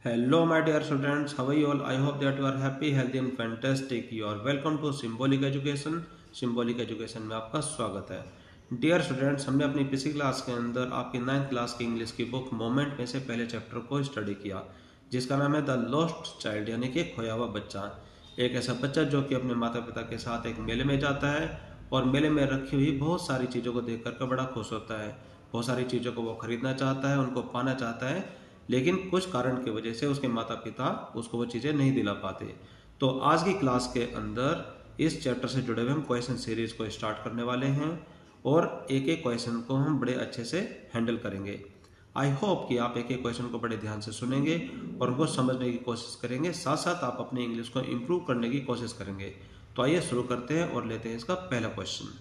Hello, my dear students. How are you all? I hope that you are happy, healthy and fantastic. You are welcome to Symbolic Education. Symbolic Education में आपका स्वागत है. Dear students, हमने अपनी पिछली class के अंदर आपकी 9th क्लास की इंग्लिश की बुक मोमेंट में से पहले चैप्टर को स्टडी किया, जिसका नाम है द लॉस्ट चाइल्ड, यानी कि खोया हुआ बच्चा. एक ऐसा बच्चा जो कि अपने माता पिता के साथ एक मेले में जाता है और मेले में रखी हुई बहुत सारी चीज़ों को देख कर बड़ा खुश होता है. बहुत सारी चीज़ों को वो खरीदना चाहता है, उनको पाना चाहता है, लेकिन कुछ कारण की वजह से उसके माता पिता उसको वो चीज़ें नहीं दिला पाते. तो आज की क्लास के अंदर इस चैप्टर से जुड़े हुए हम क्वेश्चन सीरीज को स्टार्ट करने वाले हैं और एक एक क्वेश्चन को हम बड़े अच्छे से हैंडल करेंगे. आई होप कि आप एक एक क्वेश्चन को बड़े ध्यान से सुनेंगे और उनको समझने की कोशिश करेंगे, साथ साथ आप अपनी इंग्लिश को इम्प्रूव करने की कोशिश करेंगे. तो आइए शुरू करते हैं और लेते हैं इसका पहला क्वेश्चन.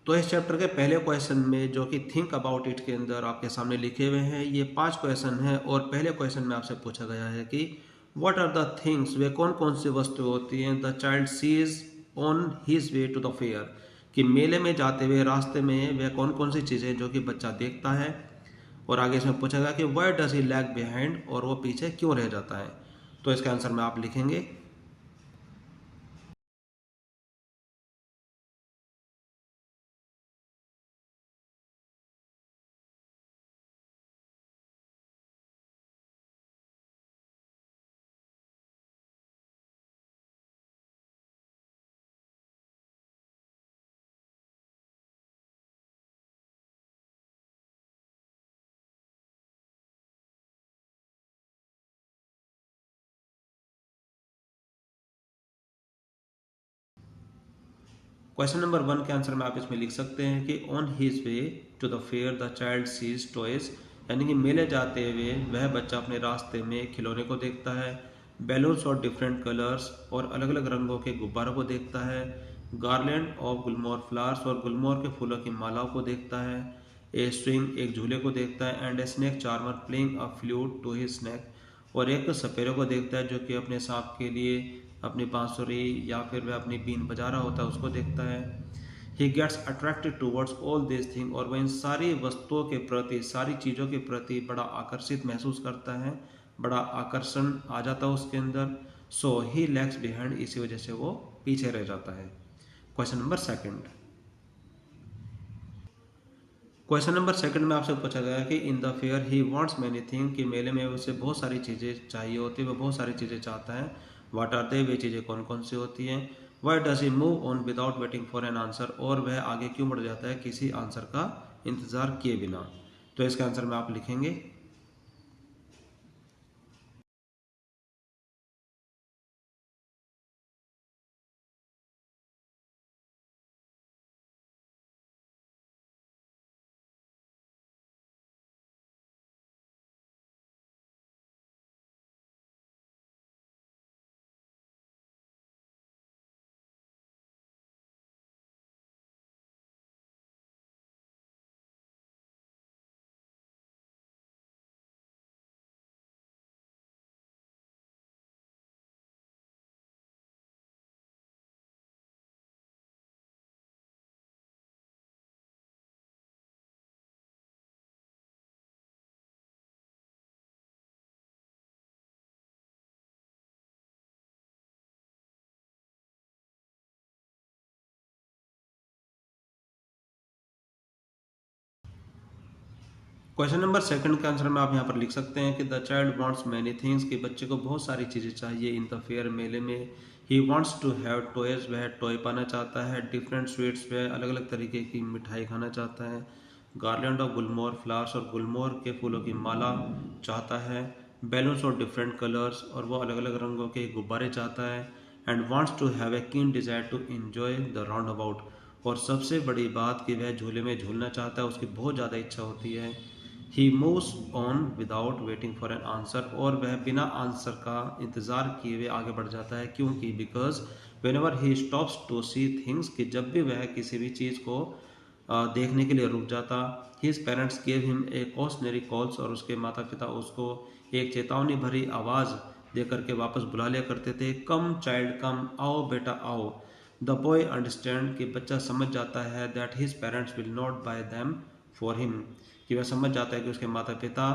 तो इस चैप्टर के पहले क्वेश्चन में जो कि थिंक अबाउट इट के अंदर आपके सामने लिखे हुए हैं, ये 5 क्वेश्चन हैं और पहले क्वेश्चन में आपसे पूछा गया है कि व्हाट आर द थिंग्स, वे कौन कौन सी वस्तु होती हैं, the child sees on his way to the fair, कि मेले में जाते हुए रास्ते में वह कौन कौन सी चीज़ें जो कि बच्चा देखता है. और आगे इसमें पूछा गया कि why does he lag behind, और वो पीछे क्यों रह जाता है. तो इसका आंसर में आप लिखेंगे. क्वेश्चन नंबर 1 के आंसर में आप इसमें लिख सकते हैं कि on his way to the fair the child sees toys, यानी कि मेले जाते हुए वह बच्चा अपने रास्ते में खिलौने को देखता है, बैलून्स और डिफरेंट कलर्स और अलग अलग रंगों के गुब्बारों को देखता है, गार्लैंड ऑफ गुलमोहर फ्लावर्स और गुलमोहर के फूलों की मालाओं को देखता है, ए स्विंग एक झूले को देखता है, and a snake charmer playing a flute to his snake, और एक सपेरे को देखता है जो कि अपने सांप के लिए अपनी बांसुरी या फिर वह अपनी बीन बजा रहा होता है उसको देखता है. He gets attracted towards all this thing, और वह इन सारी वस्तुओं के प्रति, सारी चीज़ों के प्रति बड़ा आकर्षित महसूस करता है, बड़ा आकर्षण आ जाता है उसके अंदर. सो ही लैग्स बिहाइंड, इसी वजह से वो पीछे रह जाता है. Question number second. Question number second में आपसे पूछा गया कि in the fair he wants many thing, कि मेले में उसे बहुत सारी चीज़ें चाहिए होती है, वह बहुत सारी चीज़ें चाहता है. व्हाट आर दे, वे चीज़ें कौन कौन सी होती हैं. Why does he move on without waiting for an answer, और वह आगे क्यों बढ़ जाता है किसी आंसर का इंतज़ार किए बिना. तो इसके आंसर में आप लिखेंगे. क्वेश्चन नंबर सेकंड के आंसर में आप यहाँ पर लिख सकते हैं कि the child wants many things, कि बच्चे को बहुत सारी चीज़ें चाहिए इन द फेयर, मेले में. He wants to have toys, वह टॉय पाना चाहता है. डिफरेंट स्वीट्स, वह अलग अलग तरीके की मिठाई खाना चाहता है. गार्लैंड ऑफ गुलमोहर फ्लावर्स, और गुलमोहर के फूलों की माला चाहता है. बैलून्स और डिफरेंट कलर्स, और वो अलग अलग रंगों के गुब्बारे चाहता है. And wants to have a keen desire to enjoy the roundabout, और सबसे बड़ी बात कि वह झूले में झूलना चाहता है, उसकी बहुत ज़्यादा इच्छा होती है. He moves on without waiting for an answer, और वह बिना आंसर का इंतज़ार किए हुए आगे बढ़ जाता है. क्योंकि because whenever he stops to see things, कि जब भी वह किसी भी चीज़ को देखने के लिए रुक जाता, his parents gave him a cautionary calls, और उसके माता पिता उसको एक चेतावनी भरी आवाज़ दे करके वापस बुला लिया करते थे. कम चाइल्ड कम, आओ बेटा आओ. द बॉय अंडरस्टैंड, कि बच्चा समझ जाता है that his parents will not buy them for him, कि वह समझ जाता है कि उसके माता पिता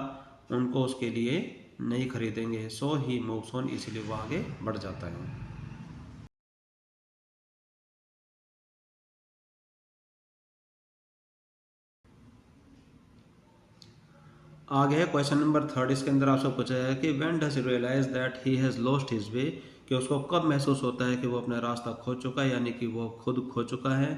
उनको उसके लिए नहीं खरीदेंगे। सो ही मूव्स ऑन, इसीलिए वो आगे बढ़ जाता है। आगे है क्वेश्चन नंबर थर्ड। इसके अंदर आपसे पूछा है कि when does he realise that he has lost his way, कि उसको कब महसूस होता है कि वो अपना रास्ता खो चुका है, यानी कि वो खुद खो चुका है।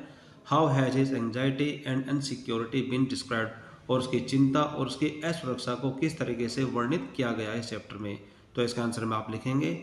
How has his anxiety and unsecurity been described, और उसकी चिंता और उसकी असुरक्षा को किस तरीके से वर्णित किया गया है इस चैप्टर में। तो इसका आंसर में आप लिखेंगे।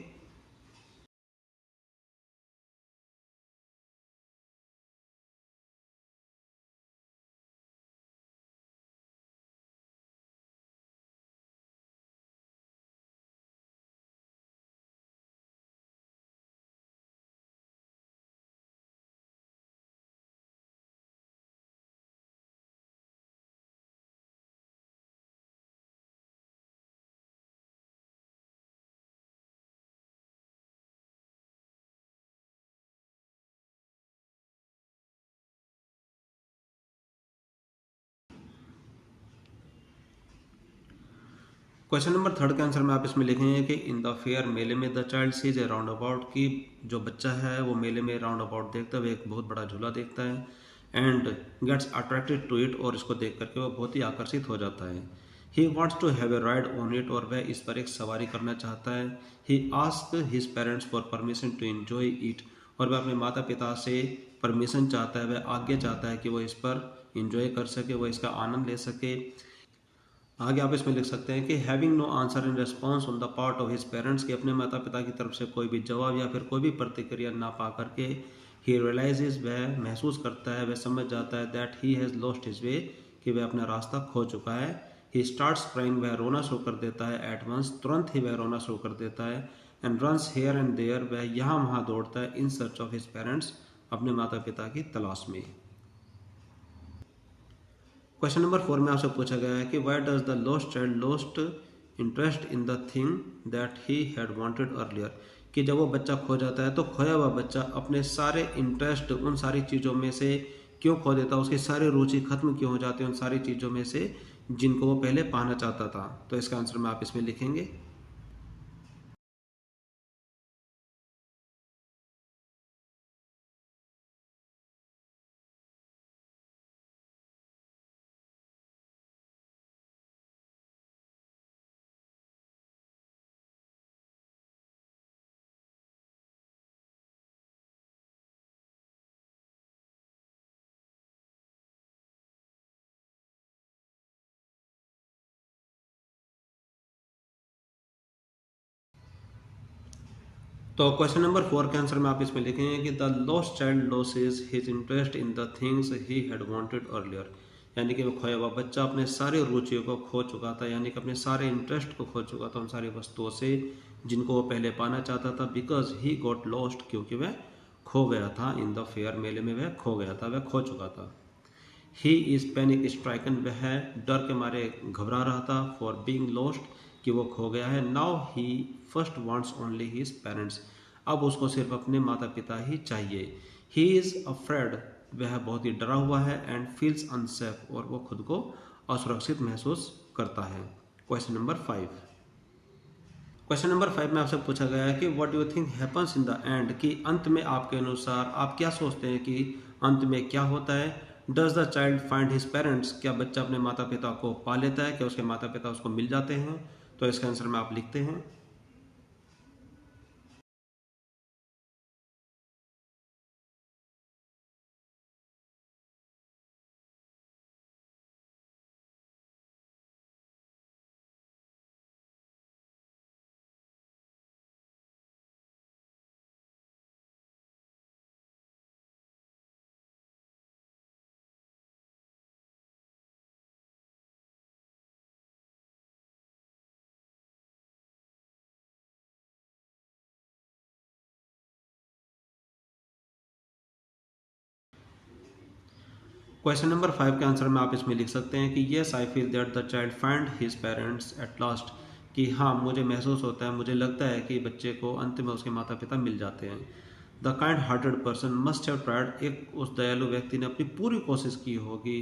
क्वेश्चन नंबर थर्ड के आंसर में आप इसमें लिखेंगे कि इन द फेयर, मेले में the child sees a roundabout, की जो बच्चा है वो मेले में राउंड अबाउट देखता है, वो एक बहुत बड़ा झूला देखता है। And gets attracted to it, और इसको देख करके वो बहुत ही आकर्षित हो जाता है। He wants to have a ride on it, और वह इस पर एक सवारी करना चाहता है। He ask his parents for permission to enjoy it, और वह अपने माता पिता से परमिशन चाहता है, वह आज्ञा चाहता है कि वो इस पर इंजॉय कर सके, वो इसका आनंद ले सके। आगे आप इसमें लिख सकते हैं कि having no answer in response on the part of his parents, कि अपने माता पिता की तरफ से कोई भी जवाब या फिर कोई भी प्रतिक्रिया ना पा करके ही रियलाइजेज, वह महसूस करता है, वह समझ जाता है that he has lost his way, कि वह अपना रास्ता खो चुका है। ही स्टार्ट्स क्राइंग, वह रोना शुरू कर देता है। एट वंस, तुरंत ही वह रोना शुरू कर देता है। And runs here and there, वह यहाँ वहाँ दौड़ता है। In search of his parents, अपने माता पिता की तलाश में। क्वेश्चन नंबर फोर में आपसे पूछा गया है कि why does the lost child lost interest in the thing that he had wanted earlier, कि जब वो बच्चा खो जाता है तो खोया हुआ बच्चा अपने सारे इंटरेस्ट उन सारी चीज़ों में से क्यों खो देता है, उसकी सारी रुचि खत्म क्यों हो जाती है उन सारी चीज़ों में से जिनको वो पहले पाना चाहता था। तो इसका आंसर में आप इसमें लिखेंगे। तो क्वेश्चन नंबर फोर के आंसर में आप इसमें लिखेंगे कि the lost child losses his interest in the things he had wanted earlier, यानी कि वो खोया हुआ बच्चा अपने सारे रुचियों को खो चुका था, यानी कि अपने सारे इंटरेस्ट को खो चुका था उन सारी वस्तुओं से जिनको वो पहले पाना चाहता था। बिकॉज ही गॉट लॉस्ट, क्योंकि वह खो गया था। इन द फेयर, मेले में वह खो गया था, वह खो चुका था। ही इज पैनिक स्ट्राइकन, वह डर के मारे घबरा रहा था। फॉर बीइंग लॉस्ट, कि वो खो गया है। Now he first wants only his parents, अब उसको सिर्फ अपने माता पिता ही चाहिए। ही इज अफ्रेड, वह बहुत ही डरा हुआ है। एंड फील्स अनसेफ, और वो खुद को असुरक्षित महसूस करता है। Question number five. Question number five में आपसे पूछा गया है कि what do you think happens in the end, कि अंत में आपके अनुसार आप क्या सोचते हैं कि अंत में क्या होता है। Does the child find his parents, क्या बच्चा अपने माता पिता को पा लेता है, क्या उसके माता पिता उसको मिल जाते हैं। तो इसका आंसर में आप लिखते हैं। क्वेश्चन नंबर फाइव के आंसर में आप इसमें लिख सकते हैं कि yes I feel that the child find his parents at last, कि हाँ मुझे महसूस होता है, मुझे लगता है कि बच्चे को अंत में उसके माता पिता मिल जाते हैं। The kind hearted person must have tried, एक उस दयालु व्यक्ति ने अपनी पूरी कोशिश की होगी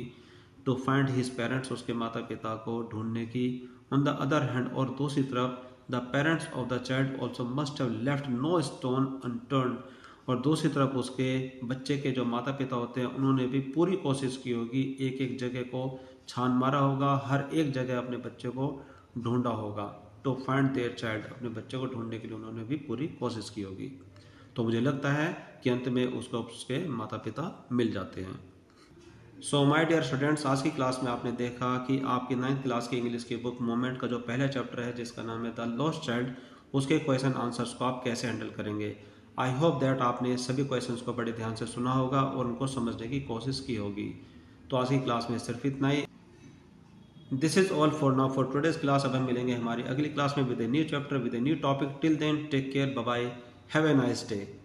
टू फाइंड हिज पेरेंट्स, उसके माता पिता को ढूंढने की। ऑन द अदर हैंड, और दूसरी तरफ, the parents of the child also must have left no stone unturn, और दूसरी तरफ उसके बच्चे के जो माता पिता होते हैं उन्होंने भी पूरी कोशिश की होगी, एक एक जगह को छान मारा होगा, हर एक जगह अपने बच्चे को ढूंढा होगा। टू फाइंड देयर चाइल्ड, अपने बच्चे को ढूंढने के लिए उन्होंने भी पूरी कोशिश की होगी। तो मुझे लगता है कि अंत में उसको उसके माता पिता मिल जाते हैं। सो माय डियर स्टूडेंट्स, आज की क्लास में आपने देखा कि आपकी 9th क्लास की इंग्लिश की बुक मोमेंट का जो पहला चैप्टर है जिसका नाम है द लॉस्ट चाइल्ड, उसके क्वेश्चन आंसर्स को आप कैसे हैंडल करेंगे। आई होप दैट आपने सभी क्वेश्चंस को बड़े ध्यान से सुना होगा और उनको समझने की कोशिश की होगी। तो आज की क्लास में सिर्फ इतना ही। This is all for now for today's class. अब हम मिलेंगे हमारी अगली क्लास में with a new chapter with a new topic. Till then take care, bye bye, have a nice day.